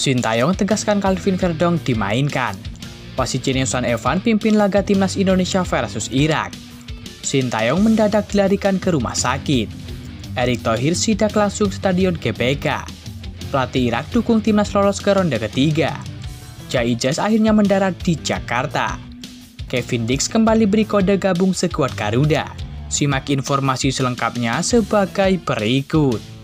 Sintayong tegaskan Calvin Verdong dimainkan. Wasit Jenius Son Evan pimpin laga timnas Indonesia versus Irak. Sintayong mendadak dilarikan ke rumah sakit. Erick Thohir sidak langsung stadion GBK. Pelatih Irak dukung timnas lolos ke ronde ketiga. Jaijaz akhirnya mendarat di Jakarta. Kevin Dix kembali beri kode gabung skuad Garuda. Simak informasi selengkapnya sebagai berikut.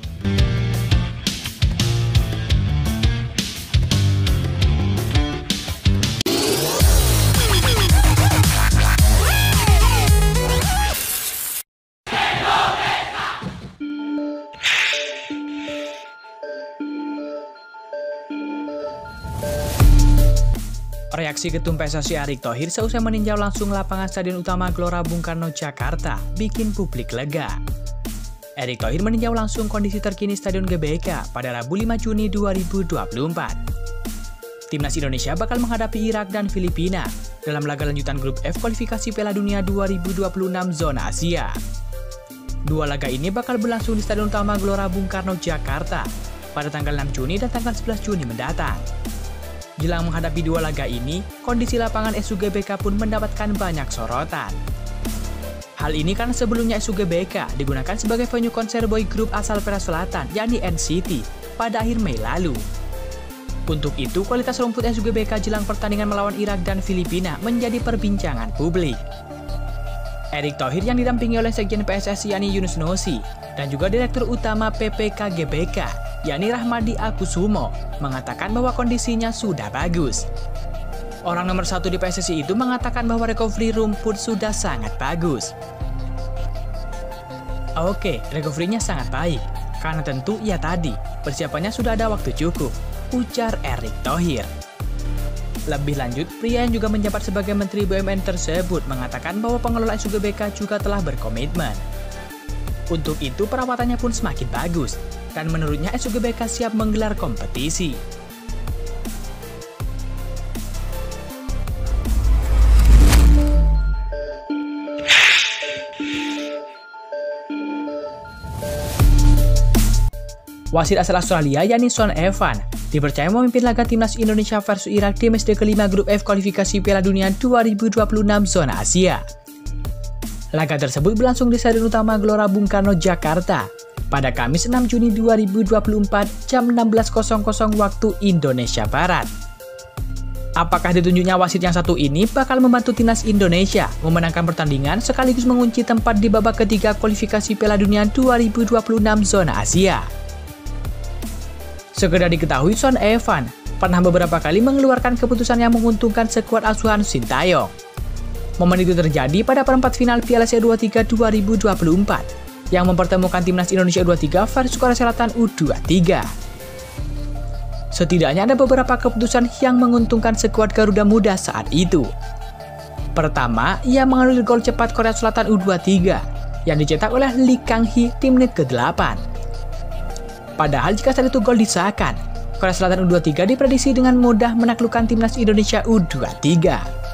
Reaksi Ketum PSSI Erick Thohir seusai meninjau langsung lapangan Stadion Utama Gelora Bung Karno, Jakarta, bikin publik lega. Erick Thohir meninjau langsung kondisi terkini Stadion GBK pada Rabu 5 Juni 2024. Timnas Indonesia bakal menghadapi Irak dan Filipina dalam laga lanjutan grup F kualifikasi Piala Dunia 2026 zona Asia. Dua laga ini bakal berlangsung di Stadion Utama Gelora Bung Karno, Jakarta pada tanggal 6 Juni dan tanggal 11 Juni mendatang. Jelang menghadapi dua laga ini, kondisi lapangan SUGBK pun mendapatkan banyak sorotan. Hal ini karena sebelumnya SUGBK digunakan sebagai venue konser boy group asal Korea Selatan, yakni NCT, pada akhir Mei lalu. Untuk itu, kualitas rumput SUGBK jelang pertandingan melawan Irak dan Filipina menjadi perbincangan publik. Erick Thohir yang didampingi oleh Sekjen PSSI yakni Yunus Nusi dan juga Direktur Utama PPK GBK yakni Rahmadi Akusumo mengatakan bahwa kondisinya sudah bagus. Orang nomor satu di PSSI itu mengatakan bahwa recovery rumput sudah sangat bagus. Oke, recovery-nya sangat baik, karena tentu ya tadi, persiapannya sudah ada waktu cukup, ujar Erick Thohir. Lebih lanjut, pria yang juga menjabat sebagai Menteri BUMN tersebut mengatakan bahwa pengelola SUGBK juga telah berkomitmen. Untuk itu, perawatannya pun semakin bagus, dan menurutnya SUGBK siap menggelar kompetisi. Wasit asal Australia yakni Son Evan dipercaya memimpin laga timnas Indonesia versus Irak di matchday kelima grup F kualifikasi Piala Dunia 2026 zona Asia. Laga tersebut berlangsung di Stadion Utama Gelora Bung Karno, Jakarta pada Kamis 6 Juni 2024 jam 16.00 waktu Indonesia Barat. Apakah ditunjuknya wasit yang satu ini bakal membantu timnas Indonesia memenangkan pertandingan sekaligus mengunci tempat di babak ketiga kualifikasi Piala Dunia 2026 zona Asia? Sekedar diketahui, Son Evan pernah beberapa kali mengeluarkan keputusan yang menguntungkan skuad asuhan Sintayong. Momen itu terjadi pada perempat final Piala Asia U23 2024 yang mempertemukan timnas Indonesia U23 versus Korea Selatan U23. Setidaknya ada beberapa keputusan yang menguntungkan skuad Garuda Muda saat itu. Pertama, ia menganulir gol cepat Korea Selatan U23 yang dicetak oleh Lee Kang-hee di menit ke-8. Padahal jika saat itu gol disahkan, Korea Selatan U23 diprediksi dengan mudah menaklukkan timnas Indonesia U23.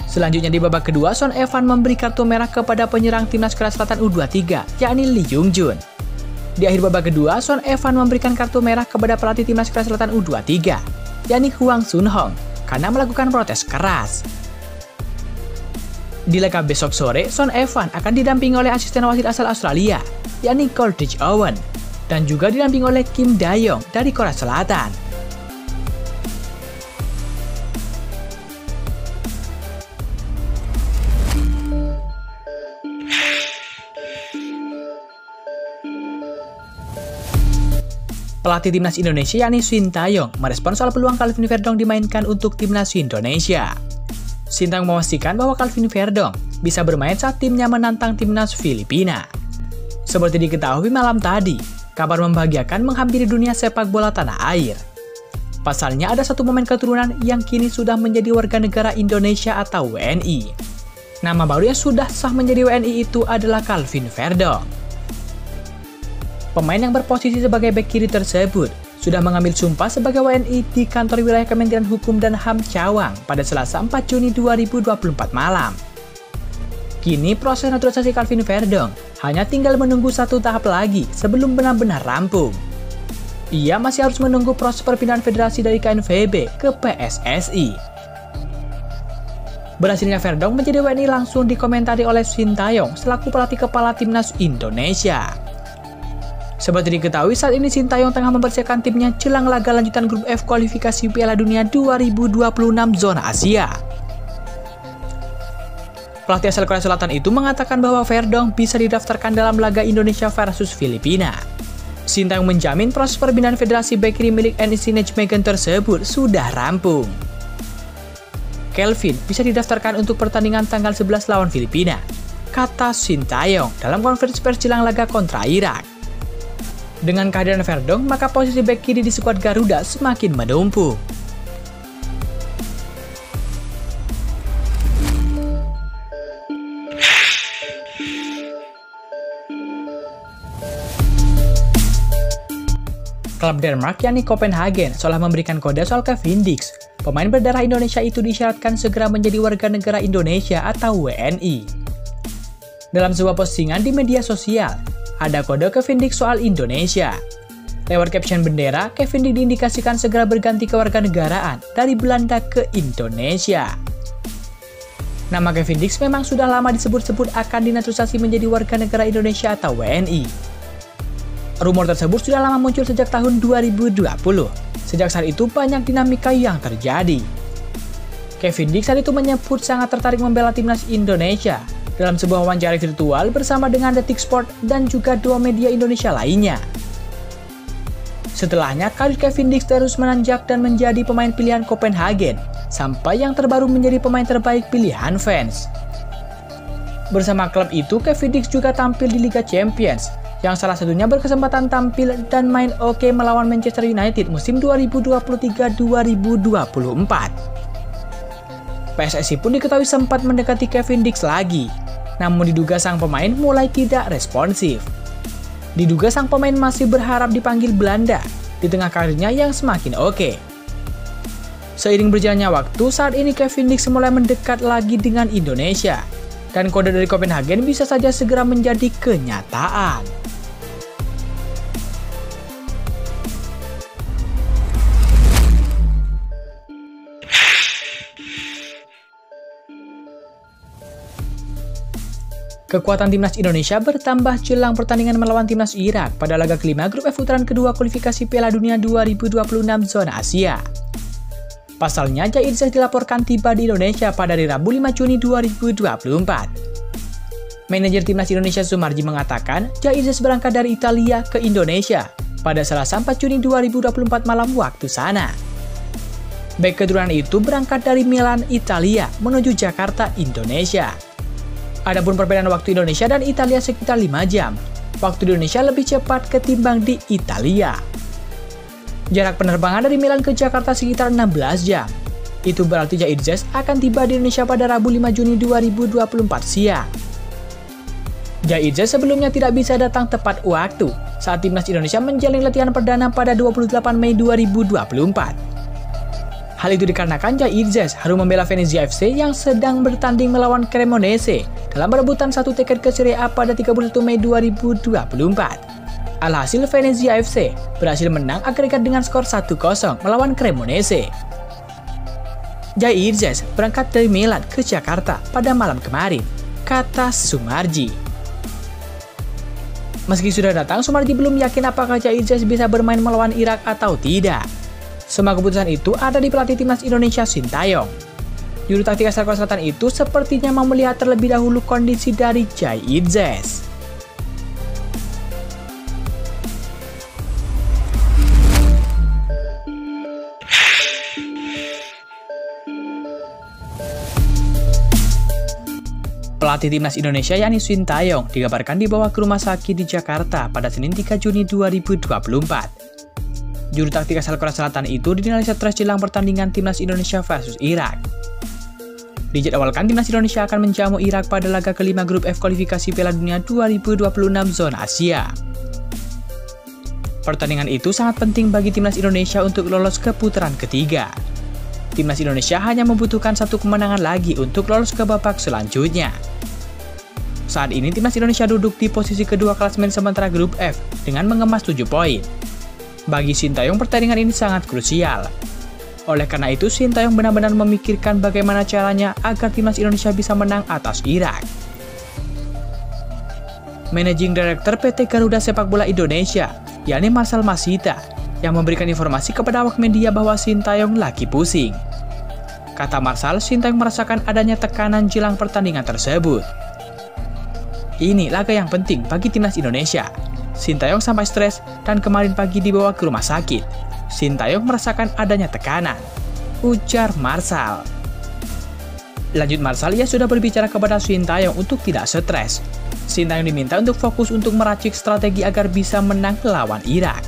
Selanjutnya di babak kedua, Son Evan memberi kartu merah kepada penyerang timnas Korea Selatan U23, yakni Lee Jung-jun. Di akhir babak kedua, Son Evan memberikan kartu merah kepada pelatih timnas Korea Selatan U23, yakni Hwang Sun-hong, karena melakukan protes keras. Di laga besok sore, Son Evan akan didampingi oleh asisten wasit asal Australia, yakni Coldridge Owen, dan juga didampingi oleh Kim Dae-yong dari Korea Selatan. Pelatih timnas Indonesia yakni Sintayong merespon soal peluang Calvin Verdong dimainkan untuk timnas Indonesia. Sintayong memastikan bahwa Calvin Verdong bisa bermain saat timnya menantang timnas Filipina. Seperti diketahui malam tadi, kabar membahagiakan menghampiri dunia sepak bola tanah air. Pasalnya ada satu pemain keturunan yang kini sudah menjadi warga negara Indonesia atau WNI. Nama baru yang sudah sah menjadi WNI itu adalah Calvin Verdong. Pemain yang berposisi sebagai bek kiri tersebut sudah mengambil sumpah sebagai WNI di kantor wilayah Kementerian Hukum dan HAM Cawang pada Selasa 4 Juni 2024 malam. Kini proses naturalisasi Calvin Verdong hanya tinggal menunggu satu tahap lagi sebelum benar-benar rampung. Ia masih harus menunggu proses perpindahan federasi dari KNVB ke PSSI. Berhasilnya Verdonk menjadi WNI langsung dikomentari oleh Sintayong selaku pelatih kepala timnas Indonesia. Seperti diketahui, saat ini Sintayong tengah mempersiapkan timnya jelang laga lanjutan grup F kualifikasi Piala Dunia 2026 zona Asia. Pelatih asal Korea Selatan itu mengatakan bahwa Verdonk bisa didaftarkan dalam laga Indonesia versus Filipina. Sintayong menjamin proses perpindahan federasi bek kiri milik NEC Nijmegen tersebut sudah rampung. Kelvin bisa didaftarkan untuk pertandingan tanggal 11 lawan Filipina, kata Sintayong dalam konferensi pers jelang laga kontra Irak. Dengan kehadiran Verdonk, maka posisi bek kiri di skuad Garuda semakin menumpuk. Klub Denmark yakni Copenhagen seolah memberikan kode soal Kevin Dix. Pemain berdarah Indonesia itu disyaratkan segera menjadi warga negara Indonesia atau WNI. Dalam sebuah postingan di media sosial, ada kode Kevin Dix soal Indonesia. Lewat caption bendera, Kevin Dix diindikasikan segera berganti kewarganegaraan dari Belanda ke Indonesia. Nama Kevin Dix memang sudah lama disebut-sebut akan dinaturalisasi menjadi warga negara Indonesia atau WNI. Rumor tersebut sudah lama muncul sejak tahun 2020. Sejak saat itu banyak dinamika yang terjadi. Kevin Dix saat itu menyebut sangat tertarik membela timnas Indonesia dalam sebuah wawancara virtual bersama dengan Detik Sport dan juga dua media Indonesia lainnya. Setelahnya, karir Kevin Dix terus menanjak dan menjadi pemain pilihan Copenhagen, sampai yang terbaru menjadi pemain terbaik pilihan fans. Bersama klub itu, Kevin Dix juga tampil di Liga Champions, yang salah satunya berkesempatan tampil dan main oke melawan Manchester United musim 2023-2024. PSSI pun diketahui sempat mendekati Kevin Dix lagi, namun diduga sang pemain mulai tidak responsif. Diduga sang pemain masih berharap dipanggil Belanda di tengah karirnya yang semakin oke. Seiring berjalannya waktu, saat ini Kevin Dix mulai mendekat lagi dengan Indonesia, dan kode dari Copenhagen bisa saja segera menjadi kenyataan. Kekuatan timnas Indonesia bertambah jelang pertandingan melawan timnas Irak pada laga kelima grup F putaran kedua kualifikasi Piala Dunia 2026 zona Asia. Pasalnya, Jai Irzes dilaporkan tiba di Indonesia pada hari Rabu 5 Juni 2024. Manajer timnas Indonesia Sumarji mengatakan Jai Irzes berangkat dari Italia ke Indonesia pada Selasa 4 Juni 2024 malam waktu sana. Bek keturunan itu berangkat dari Milan, Italia menuju Jakarta, Indonesia. Adapun perbedaan waktu Indonesia dan Italia sekitar 5 jam. Waktu di Indonesia lebih cepat ketimbang di Italia. Jarak penerbangan dari Milan ke Jakarta sekitar 16 jam. Itu berarti Jai Irzes akan tiba di Indonesia pada Rabu 5 Juni 2024 siang. Jai Irzes sebelumnya tidak bisa datang tepat waktu saat timnas Indonesia menjalani latihan perdana pada 28 Mei 2024. Hal itu dikarenakan Jai Irzes harus membela Venezia FC yang sedang bertanding melawan Cremonese dalam perebutan satu tiket ke Serie A pada 31 Mei 2024. Alhasil Venezia FC berhasil menang agregat dengan skor 1-0 melawan Cremonese. Jai Irzes berangkat dari Milan ke Jakarta pada malam kemarin, kata Sumarji. Meski sudah datang, Sumarji belum yakin apakah Jai Irzes bisa bermain melawan Irak atau tidak. Semua keputusan itu ada di pelatih timnas Indonesia Sintayong. Juru taktik asal Korea Selatan itu sepertinya mau melihat terlebih dahulu kondisi dari Jai Irzes. Pelatih timnas Indonesia yakni Sintayong dikabarkan dibawa ke rumah sakit di Jakarta pada Senin 3 Juni 2024. Juru taktik asal Korea Selatan itu dinilai stres jelang pertandingan timnas Indonesia versus Irak. Dijadwalkan timnas Indonesia akan menjamu Irak pada laga kelima grup F kualifikasi Piala Dunia 2026 zona Asia. Pertandingan itu sangat penting bagi timnas Indonesia untuk lolos ke putaran ketiga. Timnas Indonesia hanya membutuhkan satu kemenangan lagi untuk lolos ke babak selanjutnya. Saat ini timnas Indonesia duduk di posisi kedua klasemen sementara grup F dengan mengemas 7 poin. Bagi Sintayong, pertandingan ini sangat krusial. Oleh karena itu, Sintayong benar-benar memikirkan bagaimana caranya agar timnas Indonesia bisa menang atas Irak. Managing Director PT Garuda Sepak Bola Indonesia, yakni Marcel Masita, yang memberikan informasi kepada awak media bahwa Sintayong lagi pusing. Kata Marcel, Sintayong merasakan adanya tekanan jelang pertandingan tersebut. Ini laga yang penting bagi timnas Indonesia. Sintayong sampai stres dan kemarin pagi dibawa ke rumah sakit. Sintayong merasakan adanya tekanan, ujar Marcel. Lanjut Marcel, ia sudah berbicara kepada Sintayong untuk tidak stres. Sintayong diminta untuk fokus untuk meracik strategi agar bisa menang lawan Irak.